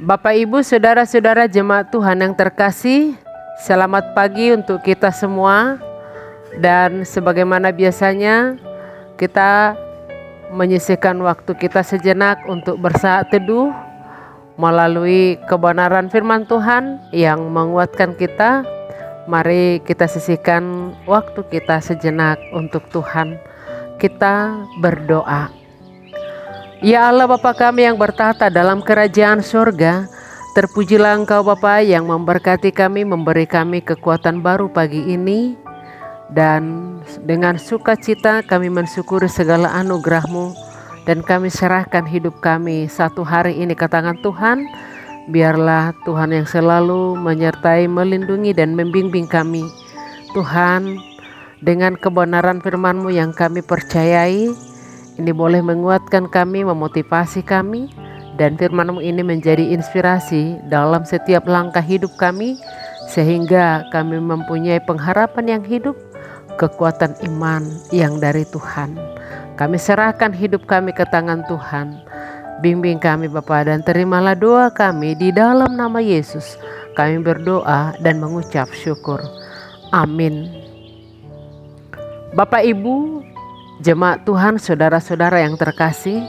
Bapak, Ibu, Saudara-saudara jemaat Tuhan yang terkasih, selamat pagi untuk kita semua. Dan sebagaimana biasanya kita menyisihkan waktu kita sejenak untuk bersaat teduh melalui kebenaran firman Tuhan yang menguatkan kita. Mari kita sisihkan waktu kita sejenak untuk Tuhan. Kita berdoa. Ya Allah Bapa kami yang bertahta dalam kerajaan surga, terpujilah Engkau Bapa yang memberkati kami, memberi kami kekuatan baru pagi ini. Dan dengan sukacita kami mensyukuri segala anugerah-Mu, dan kami serahkan hidup kami satu hari ini ke tangan Tuhan. Biarlah Tuhan yang selalu menyertai, melindungi dan membimbing kami. Tuhan, dengan kebenaran firman-Mu yang kami percayai, ini boleh menguatkan kami, memotivasi kami, dan firman-Mu ini menjadi inspirasi dalam setiap langkah hidup kami, sehingga kami mempunyai pengharapan yang hidup, kekuatan iman yang dari Tuhan. Kami serahkan hidup kami ke tangan Tuhan. Bimbing kami Bapa, dan terimalah doa kami di dalam nama Yesus. Kami berdoa dan mengucap syukur. Amin. Bapak, Ibu, jemaat Tuhan, saudara-saudara yang terkasih,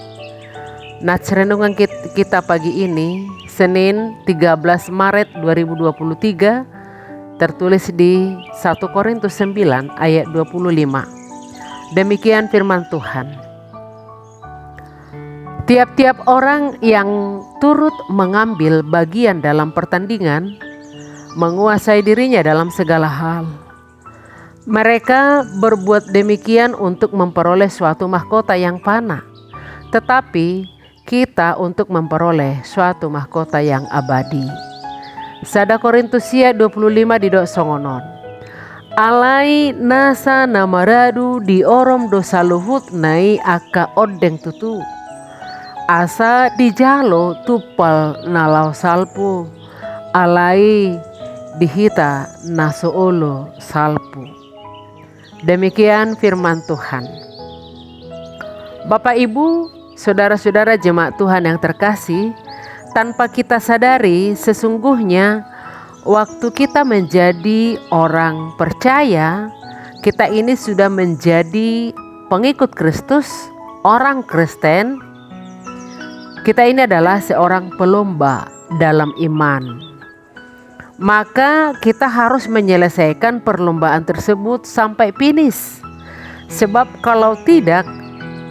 nats renungan kita pagi ini Senin 13 Maret 2023 tertulis di 1 Korintus 9 ayat 25. Demikian firman Tuhan. Tiap-tiap orang yang turut mengambil bagian dalam pertandingan menguasai dirinya dalam segala hal. Mereka berbuat demikian untuk memperoleh suatu mahkota yang fana, tetapi kita untuk memperoleh suatu mahkota yang abadi. 1 Korintusia 25 didok songonon. Alai nasa namaradu di orom dosa luhut nai aka odeng tutu. Asa di jalo tupal nalau salpu. Alai dihita nasoolo salpu. Demikian firman Tuhan. Bapak, Ibu, saudara-saudara jemaat Tuhan yang terkasih, tanpa kita sadari sesungguhnya waktu kita menjadi orang percaya, kita ini sudah menjadi pengikut Kristus, orang Kristen. Kita ini adalah seorang pelomba dalam iman. Maka kita harus menyelesaikan perlombaan tersebut sampai finish. Sebab kalau tidak,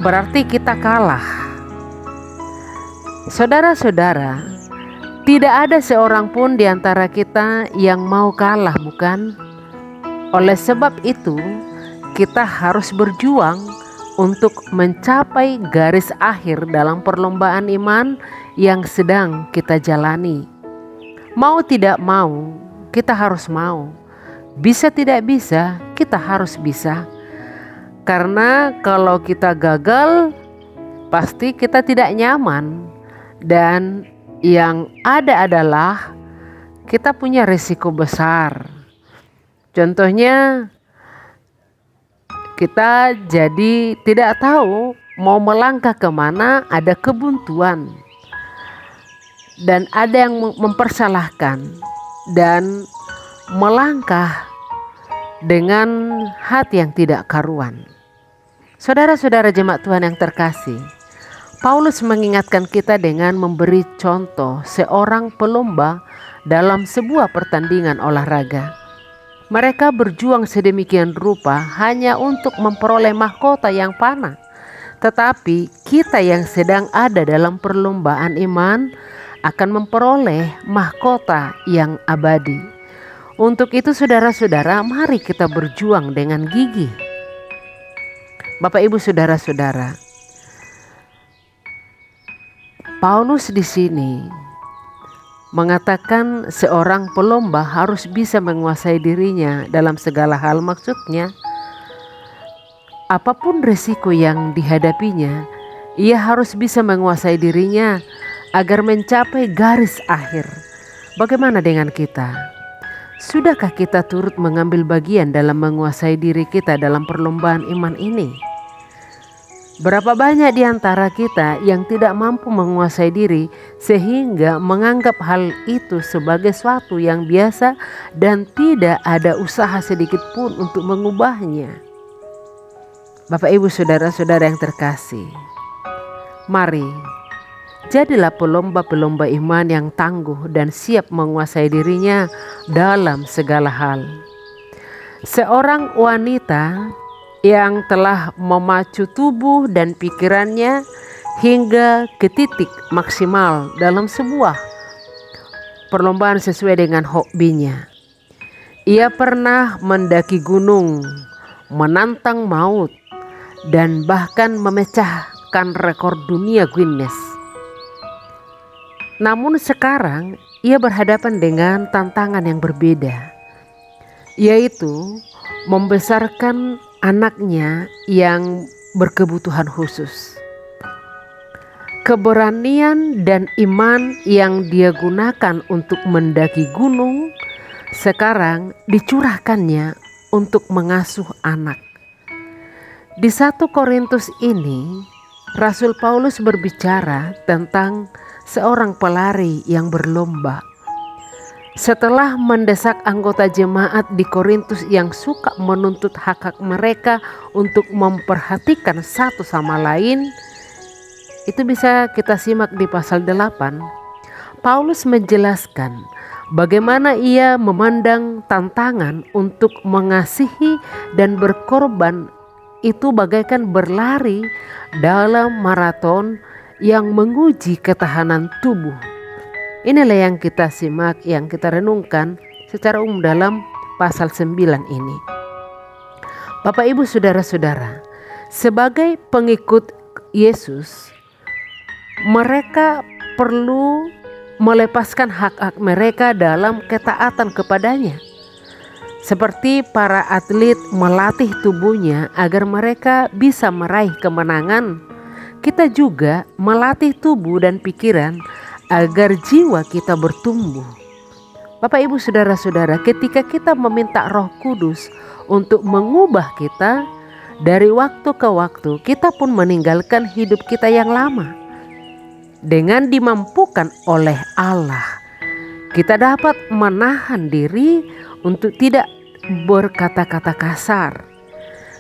berarti kita kalah. Saudara-saudara, tidak ada seorang pun di antara kita yang mau kalah, bukan? Oleh sebab itu, kita harus berjuang untuk mencapai garis akhir dalam perlombaan iman yang sedang kita jalani. Mau tidak mau, kita harus mau. Bisa tidak bisa, kita harus bisa. Karena kalau kita gagal, pasti kita tidak nyaman. Dan yang ada adalah kita punya risiko besar. Contohnya, kita jadi tidak tahu mau melangkah kemana, ada kebuntuan. Dan ada yang mempersalahkan dan melangkah dengan hati yang tidak karuan. Saudara-saudara jemaat Tuhan yang terkasih, Paulus mengingatkan kita dengan memberi contoh seorang pelomba dalam sebuah pertandingan olahraga. Mereka berjuang sedemikian rupa hanya untuk memperoleh mahkota yang fana. Tetapi kita yang sedang ada dalam perlombaan iman akan memperoleh mahkota yang abadi. Untuk itu saudara-saudara, mari kita berjuang dengan gigih. Bapak, Ibu, saudara-saudara, Paulus di sini mengatakan seorang pelomba harus bisa menguasai dirinya dalam segala hal. Maksudnya, apapun risiko yang dihadapinya, ia harus bisa menguasai dirinya agar mencapai garis akhir. Bagaimana dengan kita? Sudahkah kita turut mengambil bagian dalam menguasai diri kita dalam perlombaan iman ini? Berapa banyak di antara kita yang tidak mampu menguasai diri sehingga menganggap hal itu sebagai sesuatu yang biasa dan tidak ada usaha sedikit pun untuk mengubahnya. Bapak, Ibu, saudara-saudara yang terkasih, mari jadilah pelomba-pelomba iman yang tangguh dan siap menguasai dirinya dalam segala hal. Seorang wanita yang telah memacu tubuh dan pikirannya hingga ke titik maksimal dalam sebuah perlombaan sesuai dengan hobinya. Ia pernah mendaki gunung, menantang maut, dan bahkan memecahkan rekor dunia Guinness. Namun sekarang ia berhadapan dengan tantangan yang berbeda, yaitu membesarkan anaknya yang berkebutuhan khusus. Keberanian dan iman yang dia gunakan untuk mendaki gunung sekarang dicurahkannya untuk mengasuh anak. Di 1 Korintus ini, Rasul Paulus berbicara tentang seorang pelari yang berlomba. Setelah mendesak anggota jemaat di Korintus yang suka menuntut hak-hak mereka untuk memperhatikan satu sama lain, itu bisa kita simak di pasal 8. Paulus menjelaskan bagaimana ia memandang tantangan untuk mengasihi dan berkorban itu bagaikan berlari dalam maraton yang menguji ketahanan tubuh. Inilah yang kita simak, yang kita renungkan secara umum dalam pasal 9 ini. Bapak, Ibu, saudara-saudara, sebagai pengikut Yesus, mereka perlu melepaskan hak-hak mereka dalam ketaatan kepadanya. Seperti para atlet melatih tubuhnya agar mereka bisa meraih kemenangan, kita juga melatih tubuh dan pikiran agar jiwa kita bertumbuh. Bapak, Ibu, saudara-saudara, ketika kita meminta Roh Kudus untuk mengubah kita, dari waktu ke waktu kita pun meninggalkan hidup kita yang lama. Dengan dimampukan oleh Allah, kita dapat menahan diri untuk tidak berkata-kata kasar.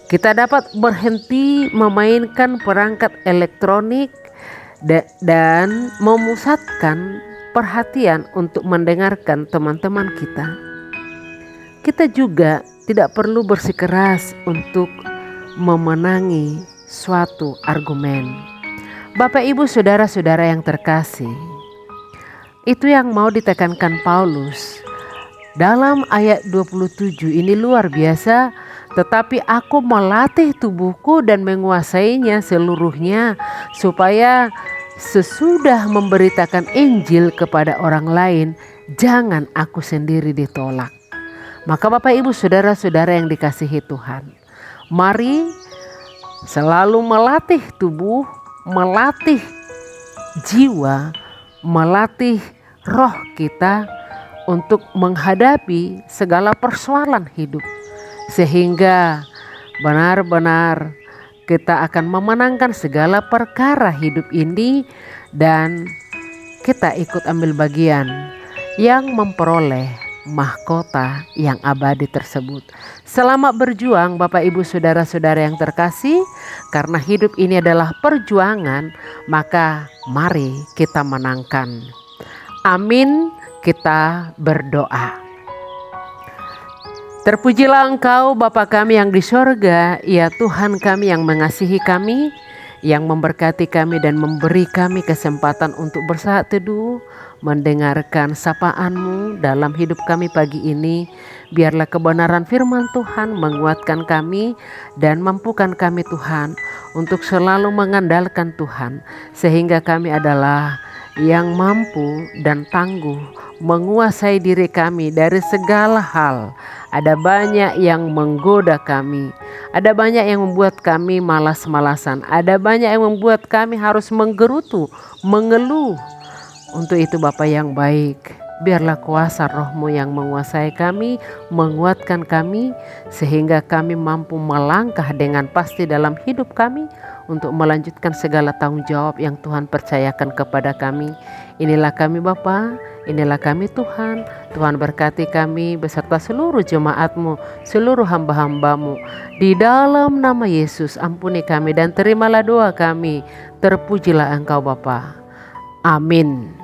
Kita dapat berhenti memainkan perangkat elektronik dan memusatkan perhatian untuk mendengarkan teman-teman kita. Kita juga tidak perlu bersikeras untuk memenangi suatu argumen. Bapak, Ibu, saudara-saudara yang terkasih, itu yang mau ditekankan Paulus dalam ayat 27 ini luar biasa. Tetapi aku melatih tubuhku dan menguasainya seluruhnya, supaya sesudah memberitakan Injil kepada orang lain, jangan aku sendiri ditolak. Maka Bapak, Ibu, saudara-saudara yang dikasihi Tuhan, mari selalu melatih tubuh, melatih jiwa, melatih roh kita untuk menghadapi segala persoalan hidup, sehingga benar-benar kita akan memenangkan segala perkara hidup ini dan kita ikut ambil bagian yang memperoleh mahkota yang abadi tersebut. Selamat berjuang Bapak, Ibu, saudara-saudara yang terkasih, karena hidup ini adalah perjuangan, maka mari kita menangkan. Amin. Kita berdoa. Terpujilah Engkau Bapa kami yang di sorga, ya Tuhan kami yang mengasihi kami, yang memberkati kami dan memberi kami kesempatan untuk bersaat teduh, mendengarkan sapaan-Mu dalam hidup kami pagi ini. Biarlah kebenaran firman Tuhan menguatkan kami dan mampukan kami Tuhan untuk selalu mengandalkan Tuhan, sehingga kami adalah yang mampu dan tangguh menguasai diri kami dari segala hal. Ada banyak yang menggoda kami, ada banyak yang membuat kami malas-malasan, ada banyak yang membuat kami harus menggerutu, mengeluh. Untuk itu Bapa yang baik, Biarlah kuasa Roh-Mu yang menguasai kami, menguatkan kami, sehingga kami mampu melangkah dengan pasti dalam hidup kami untuk melanjutkan segala tanggung jawab yang Tuhan percayakan kepada kami. Inilah kami Bapa, inilah kami Tuhan. Tuhan berkati kami beserta seluruh jemaat-Mu, seluruh hamba-hamba-Mu. Di dalam nama Yesus ampuni kami dan terimalah doa kami. Terpujilah Engkau Bapa. Amin.